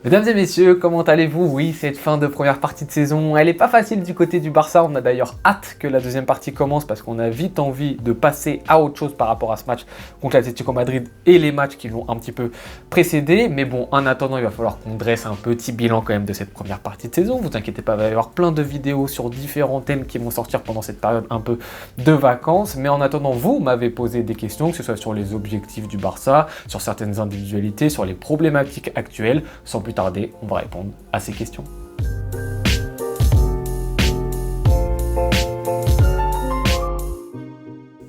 Mesdames et messieurs, comment allez-vous? Oui, cette fin de première partie de saison, elle est pas facile du côté du Barça. On a d'ailleurs hâte que la deuxième partie commence parce qu'on a vite envie de passer à autre chose par rapport à ce match contre l'Atlético Madrid et les matchs qui l'ont un petit peu précédé. Mais bon, en attendant, il va falloir qu'on dresse un petit bilan quand même de cette première partie de saison. Vous inquiétez pas, il va y avoir plein de vidéos sur différents thèmes qui vont sortir pendant cette période un peu de vacances. Mais en attendant, vous m'avez posé des questions, que ce soit sur les objectifs du Barça, sur certaines individualités, sur les problématiques actuelles. Sans plus tarder, on va répondre à ces questions.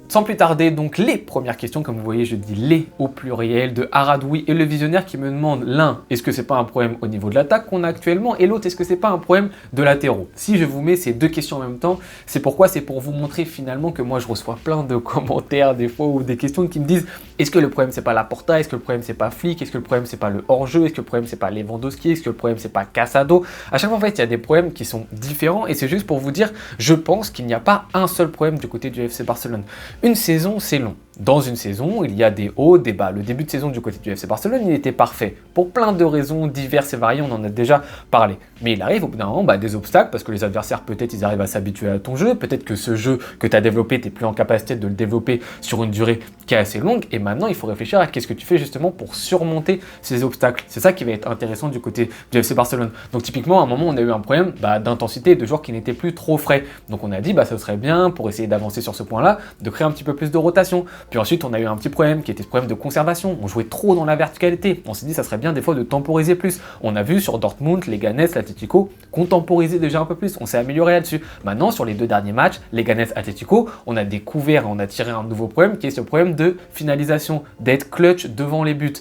Sans plus tarder, donc les premières questions, comme vous voyez, je dis les au pluriel, de Aradoui et le visionnaire qui me demande l'un, est-ce que c'est pas un problème au niveau de l'attaque qu'on a actuellement, et l'autre, est-ce que c'est pas un problème de latéraux? Si je vous mets ces deux questions en même temps, c'est pourquoi? C'est pour vous montrer finalement que moi je reçois plein de commentaires des fois ou des questions qui me disent est-ce que le problème c'est pas Laporta, est-ce que le problème c'est pas Flick, est-ce que le problème c'est pas le hors-jeu, est-ce que le problème c'est pas Lewandowski, est-ce que le problème c'est pas Casado? À chaque fois en fait il y a des problèmes qui sont différents et c'est juste pour vous dire, je pense qu'il n'y a pas un seul problème du côté du FC Barcelone. Une saison, c'est long. Dans une saison, il y a des hauts, des bas. Le début de saison du côté du FC Barcelone, il était parfait. Pour plein de raisons diverses et variées, on en a déjà parlé. Mais il arrive au bout d'un moment des obstacles, parce que les adversaires, peut-être, ils arrivent à s'habituer à ton jeu. Peut-être que ce jeu que tu as développé, tu n'es plus en capacité de le développer sur une durée qui est assez longue. Et maintenant, il faut réfléchir à qu'est-ce que tu fais justement pour surmonter ces obstacles. C'est ça qui va être intéressant du côté du FC Barcelone. Donc typiquement, à un moment, on a eu un problème d'intensité, de joueurs qui n'étaient plus trop frais. Donc on a dit, ça serait bien, pour essayer d'avancer sur ce point-là, de créer un petit peu plus de rotation. Puis ensuite, on a eu un petit problème qui était ce problème de conservation. On jouait trop dans la verticalité. On s'est dit, ça serait bien des fois de temporiser plus. On a vu sur Dortmund, Leganés, l'Atlético, qu'on temporisait déjà un peu plus. On s'est amélioré là-dessus. Maintenant, sur les deux derniers matchs, Leganés, Atlético, on a découvert, on a tiré un nouveau problème qui est ce problème de finalisation, d'être clutch devant les buts.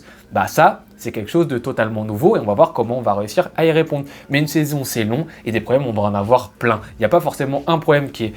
Ça, c'est quelque chose de totalement nouveau et on va voir comment on va réussir à y répondre. Mais une saison, c'est long et des problèmes, on doit en avoir plein. Il n'y a pas forcément un problème qui est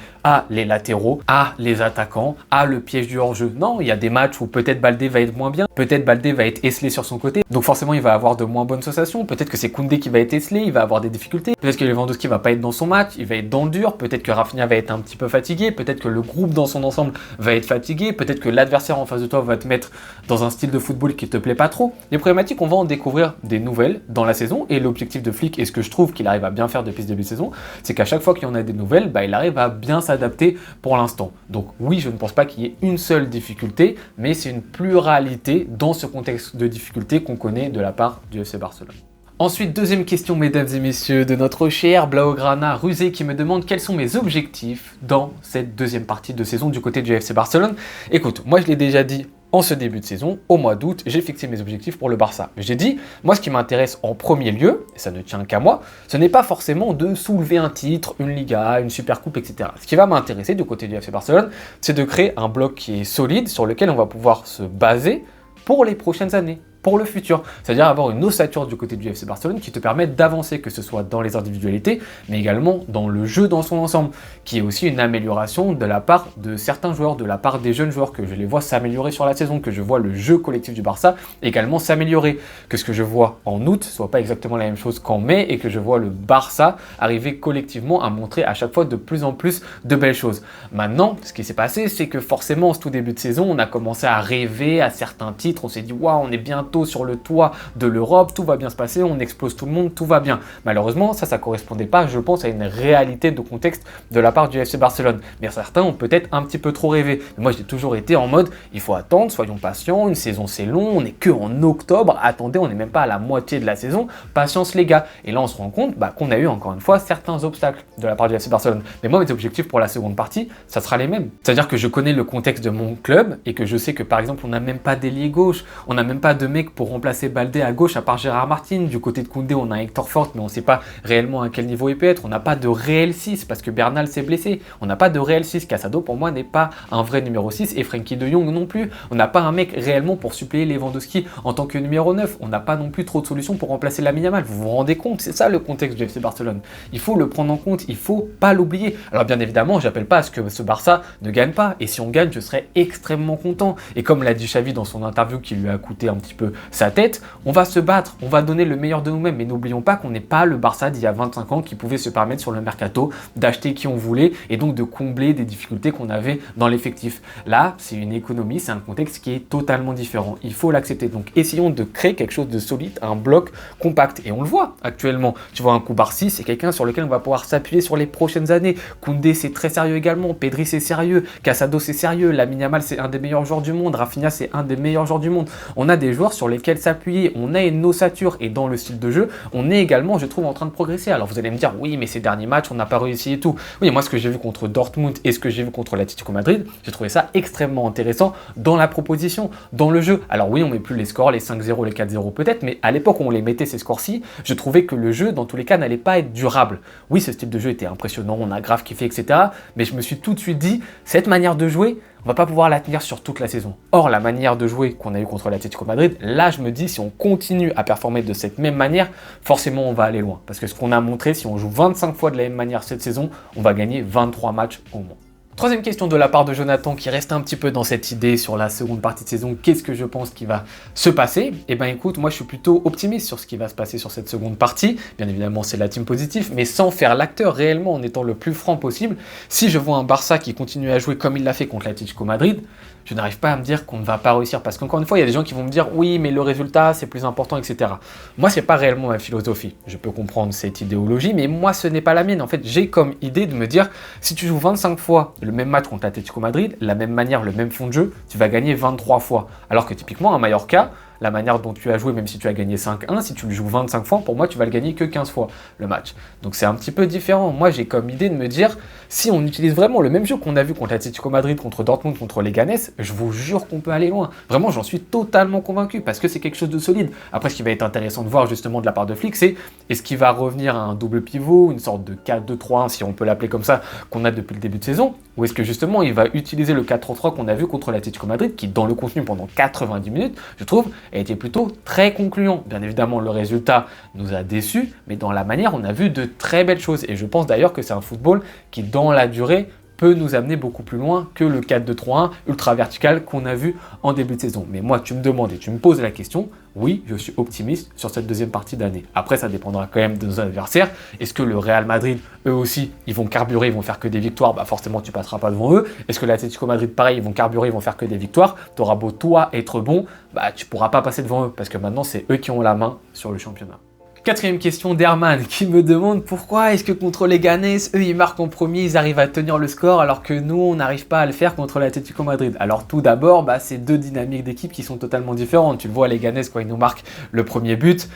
les latéraux, les attaquants, le piège du hors-jeu. Non, il y a des matchs où peut-être Baldé va être moins bien, peut-être Baldé va être esselé sur son côté, donc forcément il va avoir de moins bonnes sensations. Peut-être que c'est Koundé qui va être esselé, il va avoir des difficultés. Peut-être que Lewandowski va pas être dans son match, il va être dans le dur. Peut-être que Rafinha va être un petit peu fatigué. Peut-être que le groupe dans son ensemble va être fatigué. Peut-être que l'adversaire en face de toi va te mettre dans un style de football qui te plaît pas trop. Les problématiques, on va en découvrir des nouvelles dans la saison et l'objectif de Flick, et ce que je trouve qu'il arrive à bien faire depuis ce début de saison, c'est qu'à chaque fois qu'il y en a des nouvelles, il arrive à bien s'adapter pour l'instant. Donc oui, je ne pense pas qu'il y ait une seule difficulté, mais c'est une pluralité dans ce contexte de difficulté qu'on connaît de la part du FC Barcelone. Ensuite, deuxième question, mesdames et messieurs, de notre cher Blaugrana Rusé qui me demande quels sont mes objectifs dans cette deuxième partie de saison du côté du FC Barcelone. Écoute, moi je l'ai déjà dit en ce début de saison, au mois d'août, j'ai fixé mes objectifs pour le Barça. Mais j'ai dit, moi ce qui m'intéresse en premier lieu, et ça ne tient qu'à moi, ce n'est pas forcément de soulever un titre, une Liga, une Supercoupe, etc. Ce qui va m'intéresser du côté du FC Barcelone, c'est de créer un bloc qui est solide, sur lequel on va pouvoir se baser pour les prochaines années, pour le futur. C'est-à-dire avoir une ossature du côté du FC Barcelone qui te permette d'avancer, que ce soit dans les individualités, mais également dans le jeu dans son ensemble, qui est aussi une amélioration de la part de certains joueurs, de la part des jeunes joueurs, que je les vois s'améliorer sur la saison, que je vois le jeu collectif du Barça également s'améliorer, que ce que je vois en août soit pas exactement la même chose qu'en mai, et que je vois le Barça arriver collectivement à montrer à chaque fois de plus en plus de belles choses. Maintenant, ce qui s'est passé, c'est que forcément, en ce tout début de saison, on a commencé à rêver à certains titres, on s'est dit, waouh, on est bientôt sur le toit de l'Europe, tout va bien se passer, on explose tout le monde, tout va bien. Malheureusement, ça correspondait pas, je pense, à une réalité de contexte de la part du FC Barcelone. Mais certains ont peut-être un petit peu trop rêvé. Mais moi, j'ai toujours été en mode, il faut attendre, soyons patients, une saison c'est long, on n'est que en octobre, attendez, on n'est même pas à la moitié de la saison, patience les gars. Et là, on se rend compte qu'on a eu encore une fois certains obstacles de la part du FC Barcelone. Mais moi, mes objectifs pour la seconde partie, ça sera les mêmes. C'est-à-dire que je connais le contexte de mon club et que je sais que par exemple, on n'a même pas d'ailier gauche, on n'a même pas de mec pour remplacer Baldé à gauche à part Gérard Martin. Du côté de Koundé, on a Hector Fort, mais on ne sait pas réellement à quel niveau il peut être. On n'a pas de réel 6 parce que Bernal s'est blessé. On n'a pas de réel 6. Casado, pour moi, n'est pas un vrai numéro 6 et Frenkie de Jong non plus. On n'a pas un mec réellement pour suppléer Lewandowski en tant que numéro 9. On n'a pas non plus trop de solutions pour remplacer Lamine Yamal. Vous vous rendez compte? C'est ça le contexte du FC Barcelone. Il faut le prendre en compte, il ne faut pas l'oublier. Alors bien évidemment, j'appelle pas à ce que ce Barça ne gagne pas. Et si on gagne, je serais extrêmement content. Et comme l'a dit Xavi dans son interview qui lui a coûté un petit peu peu sa tête, on va se battre, on va donner le meilleur de nous-mêmes, mais n'oublions pas qu'on n'est pas le Barça d'il y a 25 ans qui pouvait se permettre sur le mercato d'acheter qui on voulait et donc de combler des difficultés qu'on avait dans l'effectif. Là, c'est une économie, c'est un contexte qui est totalement différent. Il faut l'accepter. Donc, essayons de créer quelque chose de solide, un bloc compact. Et on le voit actuellement. Tu vois, un Koubarsi, c'est quelqu'un sur lequel on va pouvoir s'appuyer sur les prochaines années. Koundé, c'est très sérieux également. Pedri, c'est sérieux. Casado, c'est sérieux. Lamine Yamal, c'est un des meilleurs joueurs du monde. Rafinha, c'est un des meilleurs joueurs du monde. On a des joueurs sur lesquels s'appuyer. On a une ossature. Et dans le style de jeu, on est également, je trouve, en train de progresser. Alors, vous allez me dire, oui, mais ces derniers matchs, on n'a pas réussi et tout. Oui, moi, ce que j'ai vu contre Dortmund et ce que j'ai vu contre l'Atlético Madrid, j'ai trouvé ça extrêmement intéressant dans la proposition, dans le jeu. Alors oui, on met plus les scores, les 5-0, les 4-0 peut-être, mais à l'époque où on les mettait ces scores-ci, je trouvais que le jeu, dans tous les cas, n'allait pas être durable. Oui, ce style de jeu était impressionnant, on a grave kiffé, etc. Mais je me suis tout de suite dit, cette manière de jouer, on va pas pouvoir la tenir sur toute la saison. Or, la manière de jouer qu'on a eu contre l'Atlético Madrid, là, je me dis, si on continue à performer de cette même manière, forcément, on va aller loin. Parce que ce qu'on a montré, si on joue 25 fois de la même manière cette saison, on va gagner 23 matchs au moins. Troisième question de la part de Jonathan qui reste un petit peu dans cette idée sur la seconde partie de saison. Qu'est-ce que je pense qui va se passer? Eh bien écoute, moi je suis plutôt optimiste sur ce qui va se passer sur cette seconde partie. Bien évidemment c'est la team positive, mais sans faire l'acteur réellement en étant le plus franc possible. Si je vois un Barça qui continue à jouer comme il l'a fait contre l'Atlético Madrid, je n'arrive pas à me dire qu'on ne va pas réussir. Parce qu'encore une fois, il y a des gens qui vont me dire oui, mais le résultat c'est plus important, etc. Moi c'est pas réellement ma philosophie. Je peux comprendre cette idéologie, mais moi ce n'est pas la mienne. En fait, j'ai comme idée de me dire si tu joues 25 fois le même match contre l'Atlético Madrid, la même manière, le même fond de jeu, tu vas gagner 23 fois. Alors que typiquement, à Mallorca, la manière dont tu as joué, même si tu as gagné 5-1, si tu le joues 25 fois, pour moi, tu vas le gagner que 15 fois, le match. Donc c'est un petit peu différent. Moi, j'ai comme idée de me dire, si on utilise vraiment le même jeu qu'on a vu contre l'Atlético Madrid, contre Dortmund, contre Leganés, je vous jure qu'on peut aller loin. Vraiment, j'en suis totalement convaincu, parce que c'est quelque chose de solide. Après, ce qui va être intéressant de voir, justement, de la part de Flick, c'est est-ce qu'il va revenir à un double pivot, une sorte de 4-2-3-1, si on peut l'appeler comme ça, qu'on a depuis le début de saison, ou est-ce que justement, il va utiliser le 4-3-3 qu'on a vu contre l'Atlético Madrid, qui, dans le contenu, pendant 90 minutes, je trouve, a été plutôt très concluant. Bien évidemment, le résultat nous a déçus, mais dans la manière, on a vu de très belles choses. Et je pense d'ailleurs que c'est un football qui, dans la durée, peut nous amener beaucoup plus loin que le 4-2-3-1 ultra vertical qu'on a vu en début de saison. Mais moi, tu me demandes et tu me poses la question, oui, je suis optimiste sur cette deuxième partie d'année. Après, ça dépendra quand même de nos adversaires. Est-ce que le Real Madrid, eux aussi, ils vont carburer, ils vont faire que des victoires? Bah forcément, tu passeras pas devant eux. Est-ce que l'Atlético Madrid, pareil, ils vont carburer, ils vont faire que des victoires? T'auras beau toi être bon, bah tu pourras pas passer devant eux parce que maintenant, c'est eux qui ont la main sur le championnat. Quatrième question d'Herman qui me demande pourquoi est-ce que contre les Leganés, eux ils marquent en premier, ils arrivent à tenir le score alors que nous on n'arrive pas à le faire contre l'Atlético Madrid. Alors tout d'abord, c'est deux dynamiques d'équipe qui sont totalement différentes. Tu le vois, les Leganés quand ils nous marquent le premier but,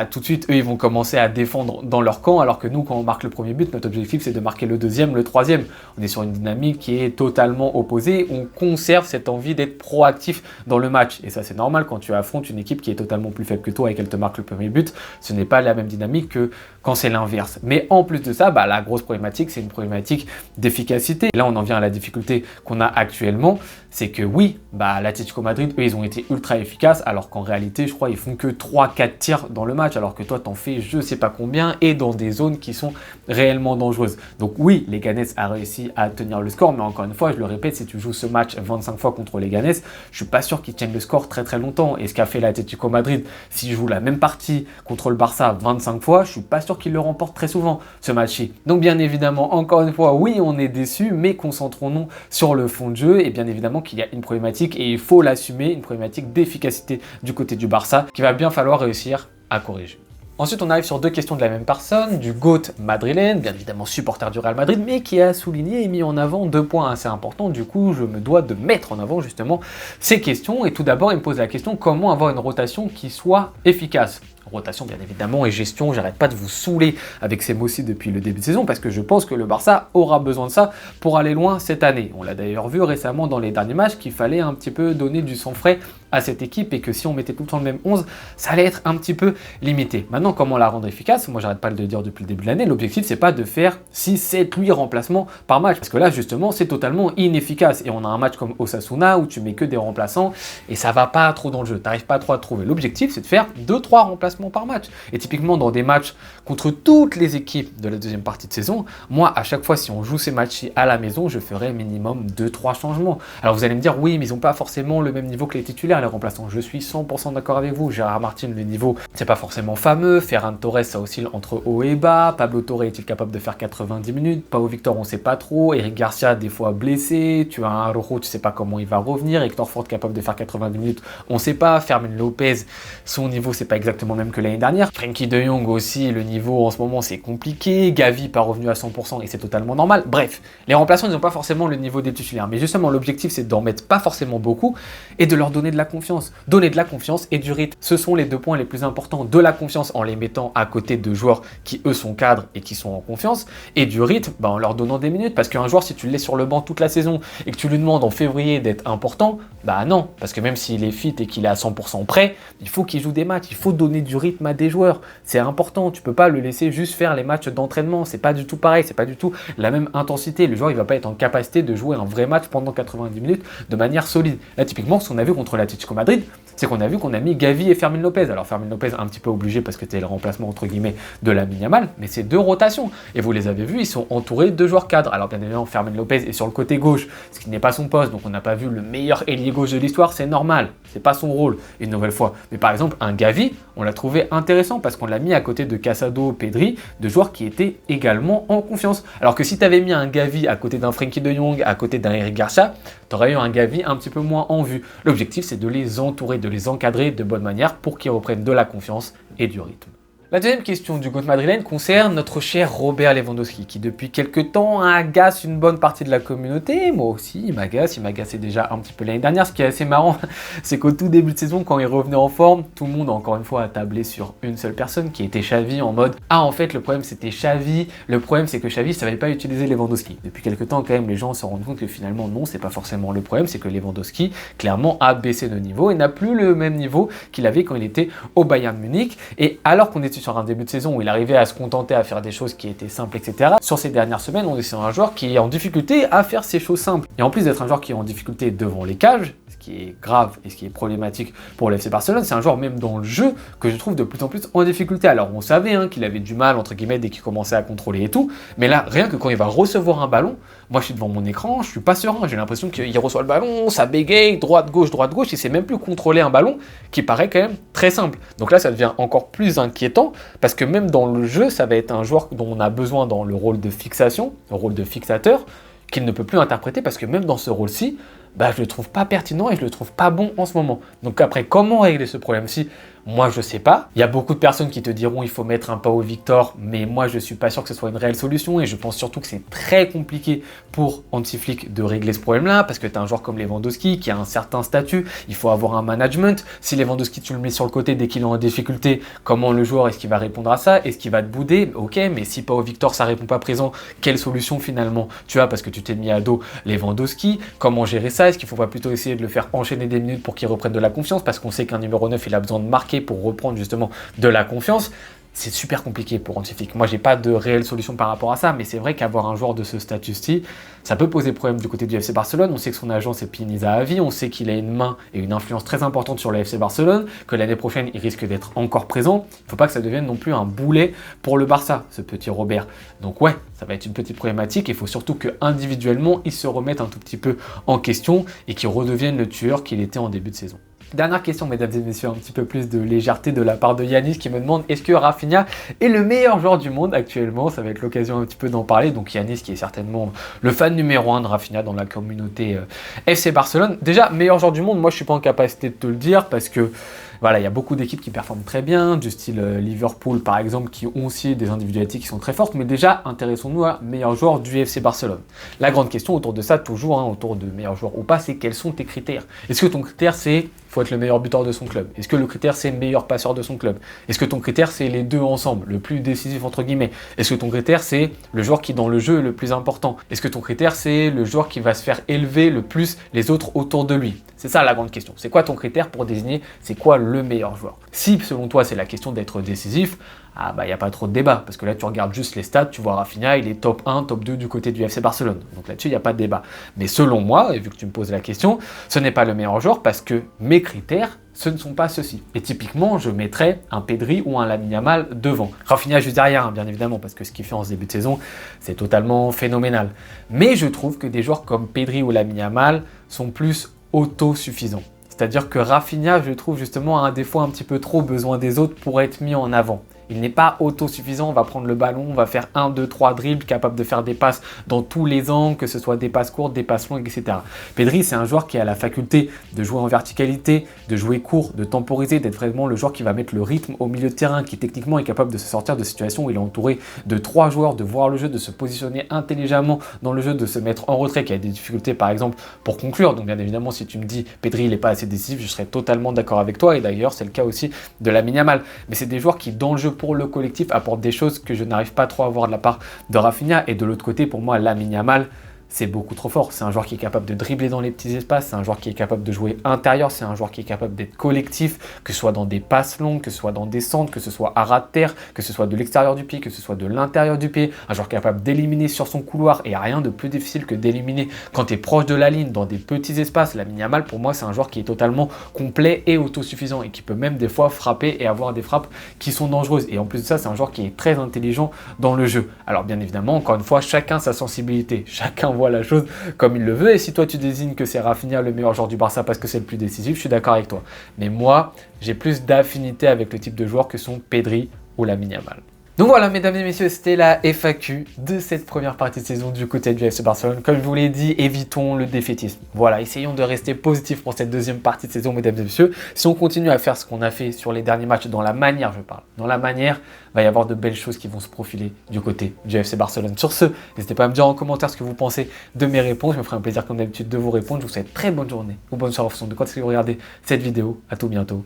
tout de suite eux ils vont commencer à défendre dans leur camp alors que nous quand on marque le premier but, notre objectif c'est de marquer le deuxième, le troisième. On est sur une dynamique qui est totalement opposée, on conserve cette envie d'être proactif dans le match et ça c'est normal quand tu affrontes une équipe qui est totalement plus faible que toi et qu'elle te marque le premier but, ce n'est pas la même dynamique que quand c'est l'inverse. Mais en plus de ça, la grosse problématique, c'est une problématique d'efficacité. Là, on en vient à la difficulté qu'on a actuellement, c'est que oui, l'Atlético Madrid, eux, ils ont été ultra efficaces, alors qu'en réalité, je crois, ils font que 3-4 tirs dans le match, alors que toi, t'en fais je sais pas combien, et dans des zones qui sont réellement dangereuses. Donc oui, les Leganés a réussi à tenir le score, mais encore une fois, je le répète, si tu joues ce match 25 fois contre les Leganés, je suis pas sûr qu'ils tiennent le score très très longtemps. Et ce qu'a fait l'Atlético Madrid, si je joue la même partie contre le Barça 25 fois, je suis pas sûr qu'il le remporte très souvent, ce match-ci. Donc bien évidemment, encore une fois, oui, on est déçus, mais concentrons-nous sur le fond de jeu, et bien évidemment qu'il y a une problématique, et il faut l'assumer, une problématique d'efficacité du côté du Barça, qu'il va bien falloir réussir à corriger. Ensuite, on arrive sur deux questions de la même personne, du GOAT madrilène, bien évidemment supporter du Real Madrid, mais qui a souligné et mis en avant deux points assez importants. Du coup, je me dois de mettre en avant justement ces questions. Et tout d'abord, il me pose la question, comment avoir une rotation qui soit efficace? Rotation bien évidemment et gestion, j'arrête pas de vous saouler avec ces mots-ci depuis le début de saison parce que je pense que le Barça aura besoin de ça pour aller loin cette année. On l'a d'ailleurs vu récemment dans les derniers matchs qu'il fallait un petit peu donner du sang frais à cette équipe et que si on mettait tout le temps le même 11, ça allait être un petit peu limité. Maintenant, comment la rendre efficace? Moi, j'arrête pas de le dire depuis le début de l'année, l'objectif c'est pas de faire 6, 7, 8 remplacements par match parce que là justement c'est totalement inefficace et on a un match comme Osasuna où tu mets que des remplaçants et ça va pas trop dans le jeu, t'arrives pas trop à trouver. L'objectif c'est de faire 2-3 remplacements par match. Et typiquement dans des matchs contre toutes les équipes de la deuxième partie de saison, moi à chaque fois si on joue ces matchs à la maison, je ferai minimum 2-3 changements. Alors vous allez me dire oui mais ils n'ont pas forcément le même niveau que les titulaires. titulaires, les remplaçants. Je suis 100% d'accord avec vous. Gérard Martin, le niveau, c'est pas forcément fameux. Ferran Torres, ça oscille entre haut et bas. Pablo Torre est-il capable de faire 90 minutes? Pau Victor, on sait pas trop. Eric Garcia, des fois blessé. Tu as un Araujo, tu sais pas comment il va revenir. Hector Ford, capable de faire 90 minutes, on sait pas. Fermin Lopez, son niveau, c'est pas exactement le même que l'année dernière. Frenkie de Jong aussi, le niveau en ce moment, c'est compliqué. Gavi, pas revenu à 100% et c'est totalement normal. Bref, les remplaçants, ils n'ont pas forcément le niveau des titulaires. Mais justement, l'objectif, c'est d'en mettre pas forcément beaucoup et de leur donner de la confiance. Donner de la confiance et du rythme. Ce sont les deux points les plus importants. De la confiance en les mettant à côté de joueurs qui, eux, sont cadres et qui sont en confiance. Et du rythme, en leur donnant des minutes. Parce qu'un joueur, si tu le laisses sur le banc toute la saison et que tu lui demandes en février d'être important, non. Parce que même s'il est fit et qu'il est à 100% prêt, il faut qu'il joue des matchs. Il faut donner du rythme à des joueurs. C'est important. Tu peux pas le laisser juste faire les matchs d'entraînement. C'est pas du tout pareil. C'est pas du tout la même intensité. Le joueur, il va pas être en capacité de jouer un vrai match pendant 90 minutes de manière solide. Là, typiquement, ce qu'on a vu contre l'Atlético Madrid, c'est qu'on a vu qu'on a mis Gavi et Fermin Lopez. Alors Fermin Lopez un petit peu obligé parce que c'était le remplacement entre guillemets de Lamine Yamal, mais c'est deux rotations. Et vous les avez vus, ils sont entourés de joueurs cadres. Alors bien évidemment, Fermin Lopez est sur le côté gauche, ce qui n'est pas son poste, donc on n'a pas vu le meilleur ailier gauche de l'histoire, c'est normal, c'est pas son rôle, une nouvelle fois. Mais par exemple, un Gavi, on l'a trouvé intéressant parce qu'on l'a mis à côté de Casado, Pedri, de joueurs qui étaient également en confiance. Alors que si tu avais mis un Gavi à côté d'un Frenkie de Jong, à côté d'un Eric Garcia, tu aurais eu un Gavi un petit peu moins en vue. L'objectif, c'est de les entourer, de les encadrer de bonne manière pour qu'ils reprennent de la confiance et du rythme. La deuxième question du GOAT madrilène concerne notre cher Robert Lewandowski, qui depuis quelques temps agace une bonne partie de la communauté. Moi aussi, il m'agaçait déjà un petit peu l'année dernière. Ce qui est assez marrant, c'est qu'au tout début de saison, quand il revenait en forme, tout le monde, encore une fois, a tablé sur une seule personne, qui était Xavi, en mode « Ah, en fait, le problème, c'était Xavi. Le problème, c'est que Xavi ne savait pas utiliser Lewandowski. » Depuis quelques temps, quand même, les gens se rendent compte que finalement, non, c'est pas forcément le problème. C'est que Lewandowski, clairement, a baissé de niveau et n'a plus le même niveau qu'il avait quand il était au Bayern Munich. Et alors qu'on était sur un début de saison où il arrivait à se contenter à faire des choses qui étaient simples, etc. Sur ces dernières semaines, on est sur un joueur qui est en difficulté à faire ces choses simples. Et en plus d'être un joueur qui est en difficulté devant les cages, ce qui est grave et ce qui est problématique pour le FC Barcelone, c'est un joueur même dans le jeu que je trouve de plus en plus en difficulté. Alors on savait qu'il avait du mal, entre guillemets, dès qu'il commençait à contrôler et tout, mais là, rien que quand il va recevoir un ballon, moi je suis devant mon écran, je suis pas serein, j'ai l'impression qu'il reçoit le ballon, ça bégaye, droite-gauche, il sait même plus contrôler un ballon qui paraît quand même très simple. Donc là, ça devient encore plus inquiétant parce que même dans le jeu, ça va être un joueur dont on a besoin dans le rôle de fixation, le rôle de fixateur, qu'il ne peut plus interpréter parce que même dans ce rôle-ci, je le trouve pas pertinent et je le trouve pas bon en ce moment. Donc après, comment régler ce problème-ci? Moi, je sais pas. Il y a beaucoup de personnes qui te diront il faut mettre un Pau Victor, mais moi, je suis pas sûr que ce soit une réelle solution et je pense surtout que c'est très compliqué pour Hansi-Flick de régler ce problème-là parce que tu as un joueur comme Lewandowski qui a un certain statut, il faut avoir un management. Si Lewandowski, tu le mets sur le côté dès qu'il est en difficulté, comment le joueur, est-ce qu'il va répondre à ça? Est-ce qu'il va te bouder? Ok, mais si Pau Victor, ça répond pas présent, quelle solution finalement tu as parce que tu t'es mis à dos Lewandowski? Comment gérer ça? Est-ce qu'il faut pas plutôt essayer de le faire enchaîner des minutes pour qu'il reprenne de la confiance parce qu'on sait qu'un numéro 9, il a besoin de marquer pour reprendre justement de la confiance? C'est super compliqué pour Hansi-Flick. Moi, j'ai pas de réelle solution par rapport à ça, mais c'est vrai qu'avoir un joueur de ce statut-ci, ça peut poser problème du côté du FC Barcelone. On sait que son agent, c'est Pini Zahavi, on sait qu'il a une main et une influence très importante sur le FC Barcelone, que l'année prochaine, il risque d'être encore présent. Il faut pas que ça devienne non plus un boulet pour le Barça, ce petit Robert. Donc ouais, ça va être une petite problématique. Il faut surtout que individuellement, il se remette un tout petit peu en question et qu'il redevienne le tueur qu'il était en début de saison. Dernière question, mesdames et messieurs, un petit peu plus de légèreté de la part de Yanis qui me demande est-ce que Rafinha est le meilleur joueur du monde actuellement? Ça va être l'occasion un petit peu d'en parler. Donc Yanis qui est certainement le fan numéro 1 de Rafinha dans la communauté FC Barcelone. Déjà, meilleur joueur du monde, moi je suis pas en capacité de te le dire parce que voilà, il y a beaucoup d'équipes qui performent très bien, du style Liverpool par exemple, qui ont aussi des individualités qui sont très fortes. Mais déjà, intéressons-nous à meilleur joueur du FC Barcelone. La grande question autour de ça, toujours, autour de meilleur joueur ou pas, c'est quels sont tes critères? Est-ce que ton critère c'est faut être le meilleur buteur de son club? Est-ce que le critère c'est le meilleur passeur de son club? Est-ce que ton critère c'est les deux ensemble, le plus décisif entre guillemets? Est-ce que ton critère c'est le joueur qui dans le jeu est le plus important? Est-ce que ton critère c'est le joueur qui va se faire élever le plus les autres autour de lui? C'est ça la grande question. C'est quoi ton critère pour désigner c'est quoi le meilleur joueur? Si selon toi c'est la question d'être décisif, il n'y a pas trop de débat, parce que là tu regardes juste les stats, tu vois Rafinha, il est top 1, top 2 du côté du FC Barcelone. Donc là-dessus, il n'y a pas de débat. Mais selon moi, et vu que tu me poses la question, ce n'est pas le meilleur joueur parce que mes critères, ce ne sont pas ceux-ci. Et typiquement, je mettrais un Pedri ou un Lamine Yamal devant. Rafinha juste derrière, bien évidemment, parce que ce qu'il fait en ce début de saison, c'est totalement phénoménal. Mais je trouve que des joueurs comme Pedri ou Lamine Yamal sont plus autosuffisants. C'est-à-dire que Rafinha, je trouve justement, a des fois un petit peu trop besoin des autres pour être mis en avant. Il n'est pas autosuffisant, on va prendre le ballon, on va faire 1, 2, 3 dribbles, capable de faire des passes dans tous les angles, que ce soit des passes courtes, des passes longues, etc. Pedri, c'est un joueur qui a la faculté de jouer en verticalité, de jouer court, de temporiser, d'être vraiment le joueur qui va mettre le rythme au milieu de terrain, qui techniquement est capable de se sortir de situations où il est entouré de 3 joueurs, de voir le jeu, de se positionner intelligemment dans le jeu, de se mettre en retrait, qui a des difficultés par exemple pour conclure. Donc bien évidemment, si tu me dis Pedri, il n'est pas assez décisif, je serais totalement d'accord avec toi, et d'ailleurs c'est le cas aussi de Lamine Yamal. Mais c'est des joueurs qui, dans le jeu, pour le collectif, apporte des choses que je n'arrive pas trop à voir de la part de Rafinha. Et de l'autre côté, pour moi, Lamine Yamal, c'est beaucoup trop fort. C'est un joueur qui est capable de dribbler dans les petits espaces, c'est un joueur qui est capable de jouer intérieur, c'est un joueur qui est capable d'être collectif, que ce soit dans des passes longues, que ce soit dans des centres, que ce soit à ras de terre, que ce soit de l'extérieur du pied, que ce soit de l'intérieur du pied. Un joueur capable d'éliminer sur son couloir, et il n'y a rien de plus difficile que d'éliminer quand tu es proche de la ligne, dans des petits espaces. Lamine Yamal, pour moi, c'est un joueur qui est totalement complet et autosuffisant, et qui peut même des fois frapper et avoir des frappes qui sont dangereuses. Et en plus de ça, c'est un joueur qui est très intelligent dans le jeu. Alors bien évidemment, encore une fois, chacun sa sensibilité, chacun voit la chose comme il le veut, et si toi tu désignes que c'est Rafinha le meilleur joueur du Barça parce que c'est le plus décisif, je suis d'accord avec toi. Mais moi, j'ai plus d'affinité avec le type de joueurs que sont Pedri ou Lamine Yamal. Donc voilà, mesdames et messieurs, c'était la FAQ de cette première partie de saison du côté du FC Barcelone. Comme je vous l'ai dit, évitons le défaitisme. Voilà, essayons de rester positifs pour cette deuxième partie de saison, mesdames et messieurs. Si on continue à faire ce qu'on a fait sur les derniers matchs, dans la manière, je parle, dans la manière, il va y avoir de belles choses qui vont se profiler du côté du FC Barcelone. Sur ce, n'hésitez pas à me dire en commentaire ce que vous pensez de mes réponses. Je me ferai un plaisir comme d'habitude de vous répondre. Je vous souhaite très bonne journée ou bonne soirée en fonction de quand est-ce que vous regardez cette vidéo. À tout bientôt.